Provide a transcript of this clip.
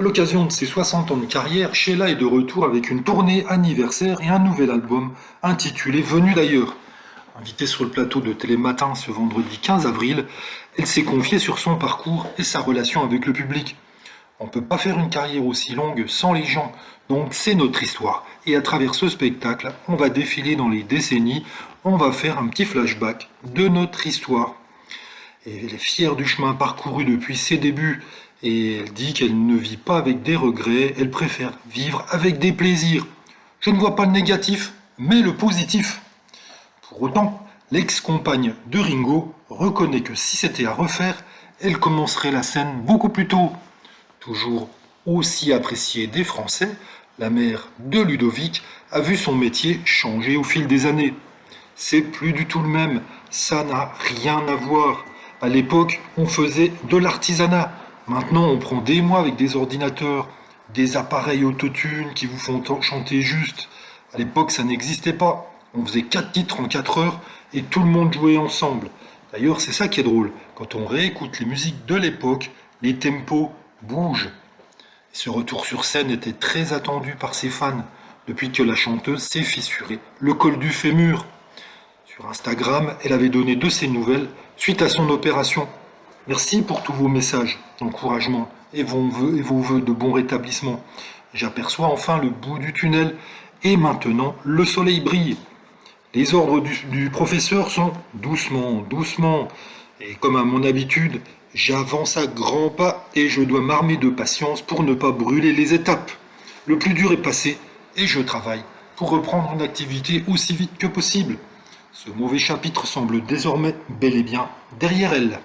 À l'occasion de ses 60 ans de carrière, Sheila est de retour avec une tournée anniversaire et un nouvel album intitulé Venu d'ailleurs. Invitée sur le plateau de Télématin ce vendredi 15 avril, elle s'est confiée sur son parcours et sa relation avec le public. On ne peut pas faire une carrière aussi longue sans les gens, donc c'est notre histoire. Et à travers ce spectacle, on va défiler dans les décennies, on va faire un petit flashback de notre histoire. Et elle est fière du chemin parcouru depuis ses débuts. Et elle dit qu'elle ne vit pas avec des regrets, elle préfère vivre avec des plaisirs. Je ne vois pas le négatif, mais le positif. Pour autant, l'ex-compagne de Ringo reconnaît que si c'était à refaire, elle commencerait la scène beaucoup plus tôt. Toujours aussi appréciée des Français, la mère de Ludovic a vu son métier changer au fil des années. C'est plus du tout le même, ça n'a rien à voir. À l'époque, on faisait de l'artisanat. Maintenant, on prend des mois avec des ordinateurs, des appareils autotune qui vous font chanter juste. À l'époque, ça n'existait pas. On faisait 4 titres en 4 heures et tout le monde jouait ensemble. D'ailleurs, c'est ça qui est drôle. Quand on réécoute les musiques de l'époque, les tempos bougent. Ce retour sur scène était très attendu par ses fans, depuis que la chanteuse s'est fissurée le col du fémur. Sur Instagram, elle avait donné de ses nouvelles suite à son opération. Merci pour tous vos messages d'encouragement et vos vœux de bon rétablissement. J'aperçois enfin le bout du tunnel et maintenant le soleil brille. Les ordres du professeur sont doucement, doucement. Et comme à mon habitude, j'avance à grands pas et je dois m'armer de patience pour ne pas brûler les étapes. Le plus dur est passé et je travaille pour reprendre une activité aussi vite que possible. Ce mauvais chapitre semble désormais bel et bien derrière elle.